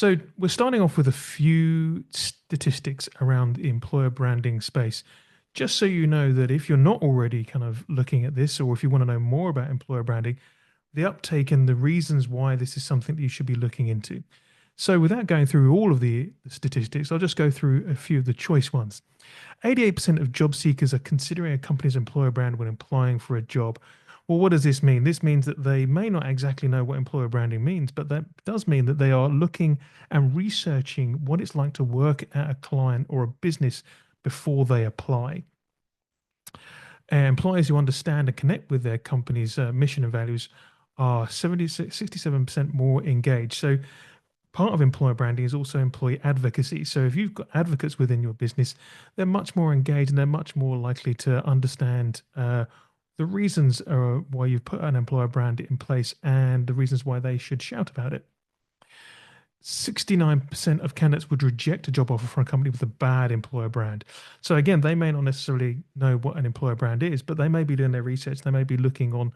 So we're starting off with a few statistics around the employer branding space. Just so you know that if you're not already kind of looking at this, or if you want to know more about employer branding, the uptake and the reasons why this is something that you should be looking into. So without going through all of the statistics, I'll just go through a few of the choice ones. 88% of job seekers are considering a company's employer brand when applying for a job. Well, what does this mean? This means that they may not exactly know what employer branding means, but that does mean that they are looking and researching what it's like to work at a client or a business before they apply. Employers who understand and connect with their company's mission and values are 67% more engaged. So part of employer branding is also employee advocacy. So if you've got advocates within your business, they're much more engaged and they're much more likely to understand the reasons why you've put an employer brand in place and the reasons why they should shout about it. 69% of candidates would reject a job offer from a company with a bad employer brand. So again, they may not necessarily know what an employer brand is, but they may be doing their research. They may be looking on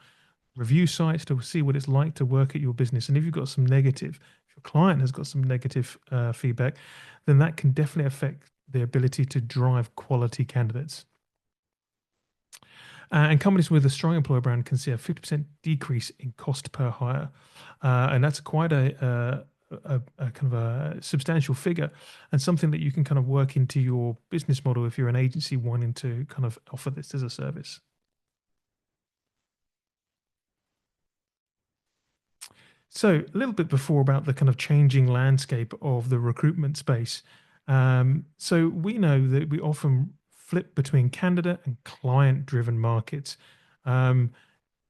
review sites to see what it's like to work at your business. And if you've got some negative, if your client has got some negative feedback, then that can definitely affect the ability to drive quality candidates. And companies with a strong employer brand can see a 50% decrease in cost per hire. And that's quite a kind of a substantial figure and something that you can kind of work into your business model if you're an agency wanting to kind of offer this as a service. So a little bit before about the kind of changing landscape of the recruitment space. So we know that we often flip between candidate and client-driven markets. Um,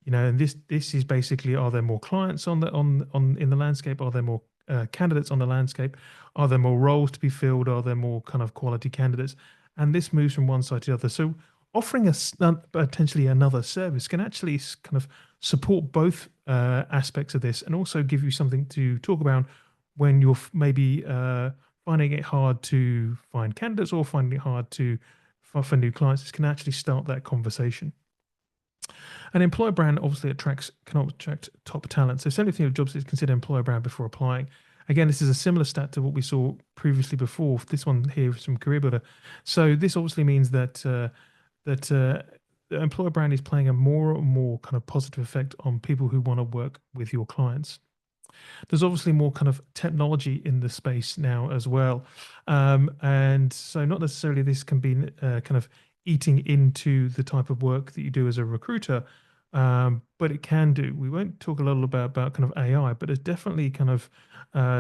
and this is basically: are there more clients on the on in the landscape? Are there more candidates on the landscape? Are there more roles to be filled? Are there more kind of quality candidates? And this moves from one side to the other. So offering potentially another service can actually kind of support both aspects of this and also give you something to talk about when you're maybe finding it hard to find candidates or finding it hard to for new clients. This can actually start that conversation. An employer brand obviously can attract top talent. So 70% of jobs is consider employer brand before applying. Again, this is a similar stat to what we saw previously before. This one here is from CareerBuilder. So this obviously means that the employer brand is playing a more and more kind of positive effect on people who want to work with your clients. There's obviously more kind of technology in the space now as well, and so not necessarily this can be kind of eating into the type of work that you do as a recruiter, but it can do. We won't talk a little about kind of AI, but there's definitely kind of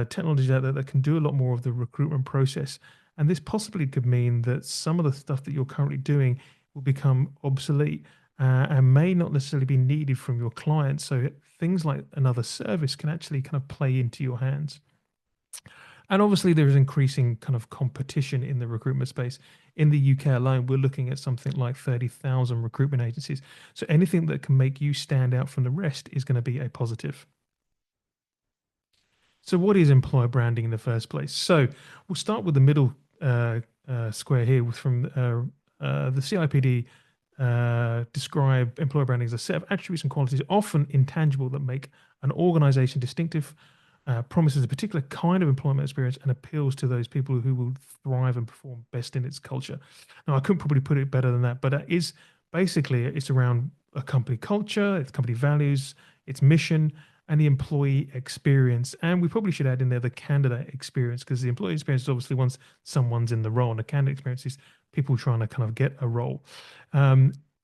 technology out there that can do a lot more of the recruitment process. And this possibly could mean that some of the stuff that you're currently doing will become obsolete and may not necessarily be needed from your clients. So things like another service can actually kind of play into your hands. And obviously, there is increasing kind of competition in the recruitment space. In the UK alone, we're looking at something like 30,000 recruitment agencies. So anything that can make you stand out from the rest is going to be a positive. So, what is employer branding in the first place? So, we'll start with the middle square here from the CIPD. Describe employer branding as a set of attributes and qualities, often intangible, that make an organization distinctive, promises a particular kind of employment experience, and appeals to those people who will thrive and perform best in its culture. Now, I couldn't probably put it better than that, but it is basically it's around a company culture, its company values, its mission, and the employee experience. And we probably should add in there the candidate experience, because the employee experience is obviously once someone's in the role, and the candidate experience is people trying to kind of get a role.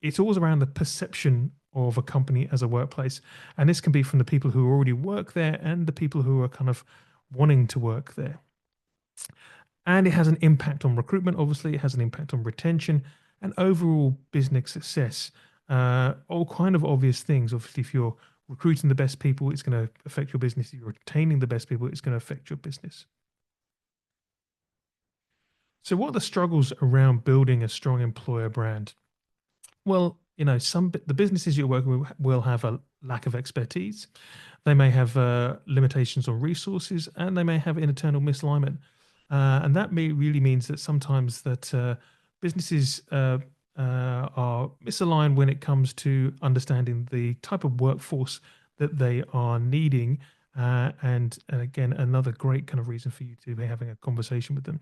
It's always around the perception of a company as a workplace. And this can be from the people who already work there and the people who are kind of wanting to work there. And it has an impact on recruitment, obviously, it has an impact on retention and overall business success. All kind of obvious things. Obviously, if you're recruiting the best people, it's going to affect your business. If you're retaining the best people, it's going to affect your business. So, what are the struggles around building a strong employer brand? Well, the businesses you're working with will have a lack of expertise. They may have limitations on resources, and they may have internal misalignment. And that may really means that sometimes that businesses are misaligned when it comes to understanding the type of workforce that they are needing, And again, another great kind of reason for you to be having a conversation with them.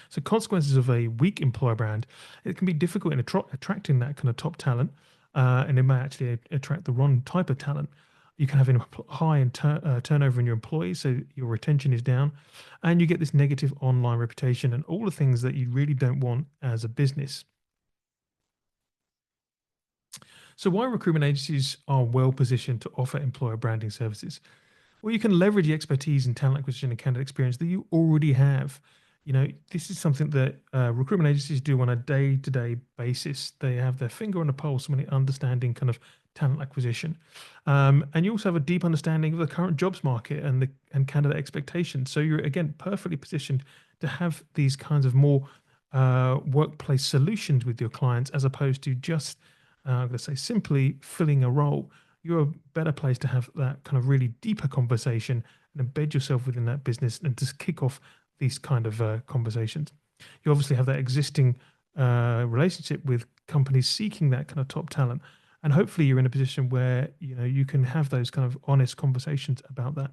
So consequences of a weak employer brand, it can be difficult in attracting that kind of top talent, and it may actually attract the wrong type of talent. You can have high turnover in your employees, so your retention is down, and you get this negative online reputation and all the things that you really don't want as a business. So why recruitment agencies are well positioned to offer employer branding services? Well, you can leverage the expertise and talent acquisition and candidate experience that you already have. This is something that recruitment agencies do on a day-to-day basis. They have their finger on the pulse when it understanding kind of talent acquisition, and you also have a deep understanding of the current jobs market and candidate expectations. So you're again perfectly positioned to have these kinds of more workplace solutions with your clients, as opposed to just, I'm going to say, simply filling a role. You're a better place to have that kind of really deeper conversation and embed yourself within that business and just kick off these kind of conversations. You obviously have that existing relationship with companies seeking that kind of top talent, and hopefully you're in a position where you can have those kind of honest conversations about that.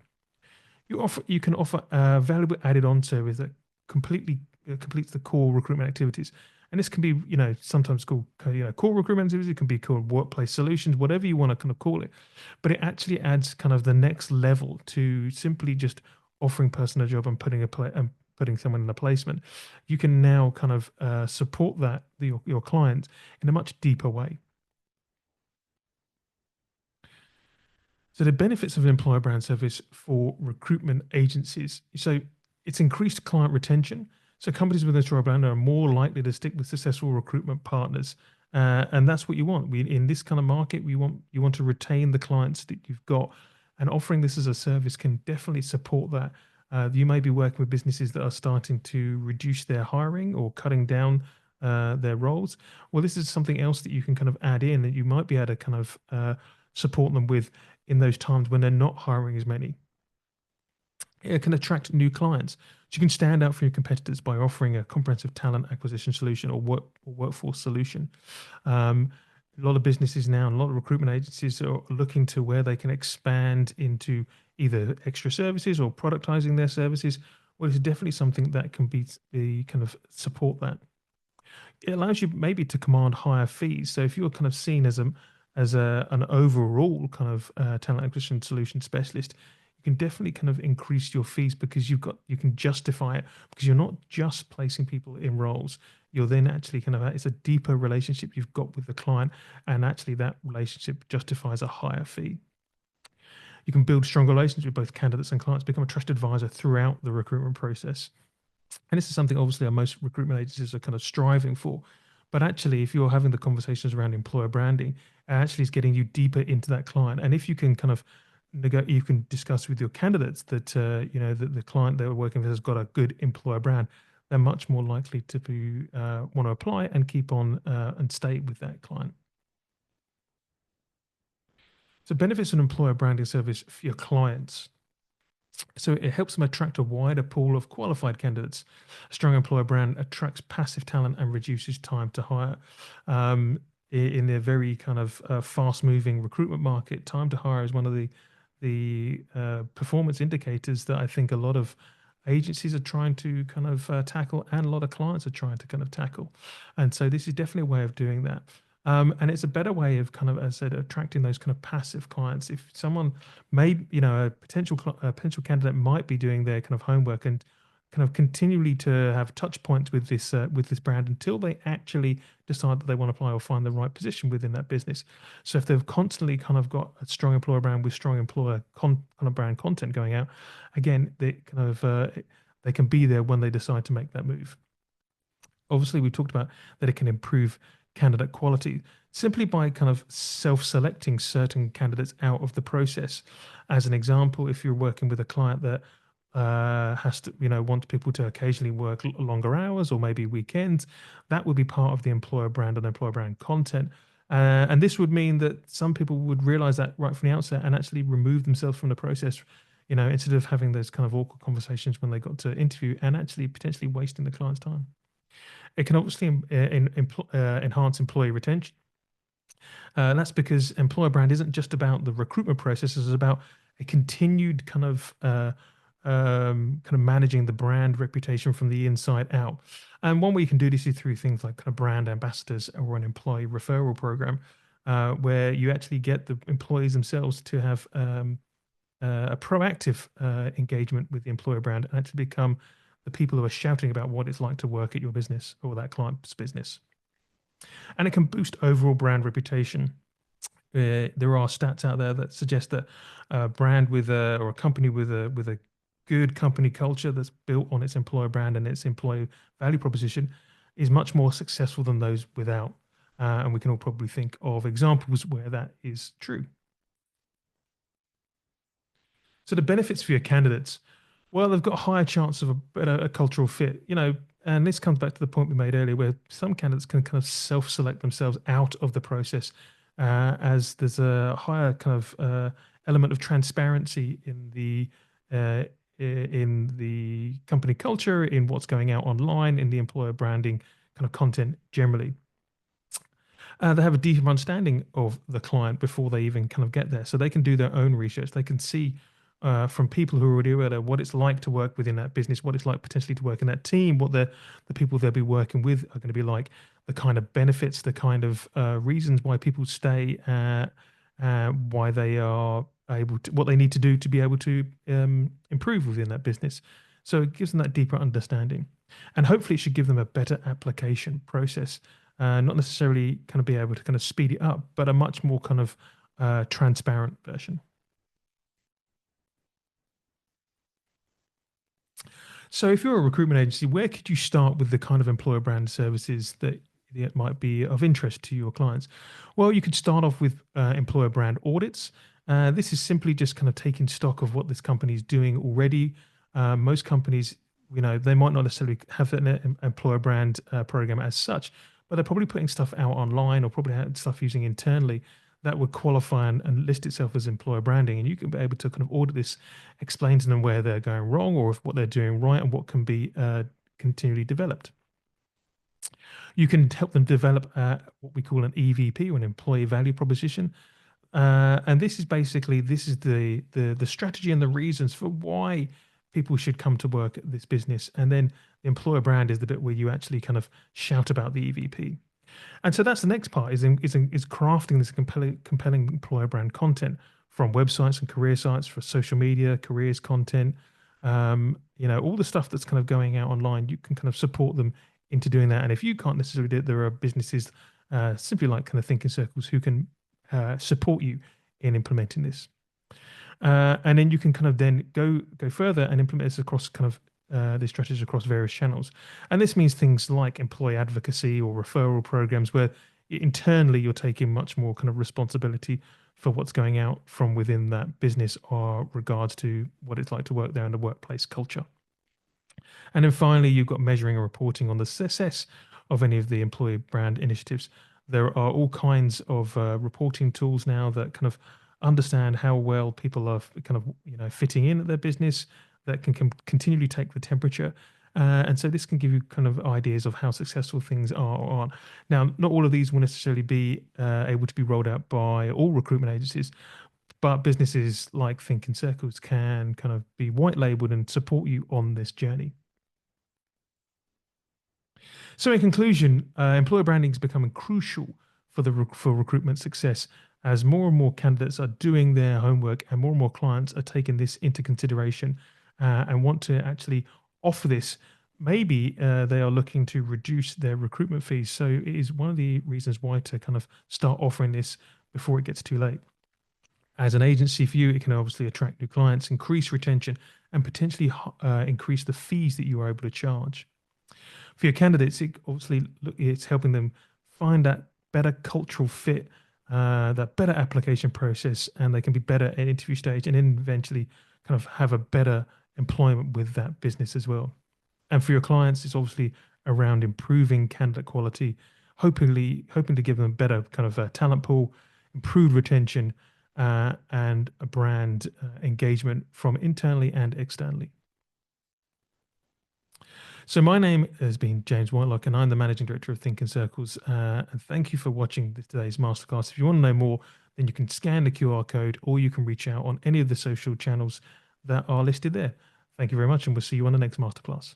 You can offer a valuable added on service that completely completes the core recruitment activities. And this can be, sometimes called, core recruitment activities. It can be called workplace solutions, whatever you want to kind of call it. But it actually adds kind of the next level to simply just offering person a job and putting someone in a placement. You can now kind of support your client in a much deeper way. So the benefits of an employer brand service for recruitment agencies. So it's increased client retention. So companies with a employer brand are more likely to stick with successful recruitment partners, and that's what you want. In this kind of market, you want to retain the clients that you've got, and offering this as a service can definitely support that. You may be working with businesses that are starting to reduce their hiring or cutting down their roles. Well, this is something else that you can kind of add in that you might be able to kind of support them with in those times when they're not hiring as many. It can attract new clients. So you can stand out from your competitors by offering a comprehensive talent acquisition solution or workforce solution. A lot of businesses now and a lot of recruitment agencies are looking to where they can expand into either extra services or productizing their services. Well, it's definitely something that can be kind of support that. It allows you maybe to command higher fees. So if you're kind of seen as an overall kind of talent acquisition solution specialist, you can definitely kind of increase your fees because you can justify it, because you're not just placing people in roles. You're then actually kind of, it's a deeper relationship you've got with the client, and actually that relationship justifies a higher fee. You can build stronger relationships with both candidates and clients, become a trusted advisor throughout the recruitment process. And this is something obviously most recruitment agencies are kind of striving for. But actually, if you're having the conversations around employer branding, it actually is getting you deeper into that client. And if you can kind of you can discuss with your candidates that that the client they're working with has got a good employer brand, they're much more likely to want to apply and keep on and stay with that client. So benefits of an employer branding service for your clients. So it helps them attract a wider pool of qualified candidates. A strong employer brand attracts passive talent and reduces time to hire. In a very kind of fast-moving recruitment market, time to hire is one of the performance indicators that I think a lot of agencies are trying to kind of tackle, and a lot of clients are trying to kind of tackle. And so this is definitely a way of doing that. And it's a better way of kind of, as I said, attracting those kind of passive clients. If someone a potential candidate might be doing their kind of homework and kind of continually to have touch points with this brand until they actually decide that they want to apply or find the right position within that business. So if they've constantly kind of got a strong employer brand with strong employer kind of brand content going out, again, they can be there when they decide to make that move. Obviously, we talked about that it can improve candidate quality simply by kind of self-selecting certain candidates out of the process. As an example, if you're working with a client that has to, wants people to occasionally work longer hours or maybe weekends, that would be part of the employer brand and employer brand content. And this would mean that some people would realize that right from the outset and actually remove themselves from the process, instead of having those kind of awkward conversations when they got to interview and actually potentially wasting the client's time. It can obviously enhance employee retention. That's because employer brand isn't just about the recruitment process, it's about a continued kind of managing the brand reputation from the inside out. And one way you can do this is through things like kind of brand ambassadors or an employee referral program, where you actually get the employees themselves to have a proactive engagement with the employer brand and actually become the people who are shouting about what it's like to work at your business or that client's business. And it can boost overall brand reputation. There are stats out there that suggest that a brand with a or a company with a good company culture that's built on its employer brand and its employee value proposition is much more successful than those without. And we can all probably think of examples where that is true. So the benefits for your candidates, well, they've got a higher chance of a better cultural fit, and this comes back to the point we made earlier, where some candidates can kind of self-select themselves out of the process, as there's a higher kind of element of transparency uh, in the company culture, in what's going out online, in the employer branding kind of content generally. They have a deeper understanding of the client before they even kind of get there. So they can do their own research. They can see from people who are already aware what it's like to work within that business, what it's like potentially to work in that team, what the people they'll be working with are going to be like, the kind of benefits, the kind of reasons why people stay, why they are able to, what they need to do to be able to improve within that business. So it gives them that deeper understanding. And hopefully it should give them a better application process, not necessarily kind of be able to kind of speed it up, but a much more kind of transparent version. So if you're a recruitment agency, where could you start with the kind of employer brand services that might be of interest to your clients? Well, you could start off with employer brand audits. This is simply just kind of taking stock of what this company is doing already. Most companies, they might not necessarily have an employer brand program as such, but they're probably putting stuff out online or probably have stuff using internally that would qualify and list itself as employer branding. And you can be able to kind of audit this, explain to them where they're going wrong or if what they're doing right and what can be continually developed. You can help them develop what we call an EVP or an employee value proposition. And this is basically the strategy and the reasons for why people should come to work at this business. And then the employer brand is the bit where you actually kind of shout about the EVP. And so that's the next part is crafting this compelling employer brand content from websites and career sites, for social media, careers content, all the stuff that's kind of going out online. You can kind of support them into doing that. And if you can't necessarily do it, there are businesses simply like kind of Thinking Circles who can support you in implementing this. And then you can kind of then go further and implement this across kind of these strategies across various channels. And this means things like employee advocacy or referral programs where internally you're taking much more kind of responsibility for what's going out from within that business or regards to what it's like to work there in the workplace culture. And then finally, you've got measuring and reporting on the success of any of the employee brand initiatives. There are all kinds of reporting tools now that kind of understand how well people are kind of fitting in at their business, that can continually take the temperature. And so this can give you kind of ideas of how successful things are or aren't. Now, not all of these will necessarily be able to be rolled out by all recruitment agencies, but businesses like Thinking Circles can kind of be white labeled and support you on this journey. So, in conclusion, employer branding is becoming crucial for recruitment success as more and more candidates are doing their homework and more clients are taking this into consideration and want to actually offer this. Maybe they are looking to reduce their recruitment fees. So, it is one of the reasons why to kind of start offering this before it gets too late. As an agency for you, it can obviously attract new clients, increase retention, and potentially increase the fees that you are able to charge. For your candidates, it's helping them find that better cultural fit, that better application process, and they can be better at interview stage, and then eventually kind of have a better employment with that business as well. And for your clients, it's obviously around improving candidate quality, hoping to give them a better kind of talent pool, improved retention, and a brand engagement from internally and externally. So my name has been James Whitelock, and I'm the Managing Director of Thinking Circles. And thank you for watching today's masterclass. If you want to know more, then you can scan the QR code or you can reach out on any of the social channels that are listed there. Thank you very much, and we'll see you on the next masterclass.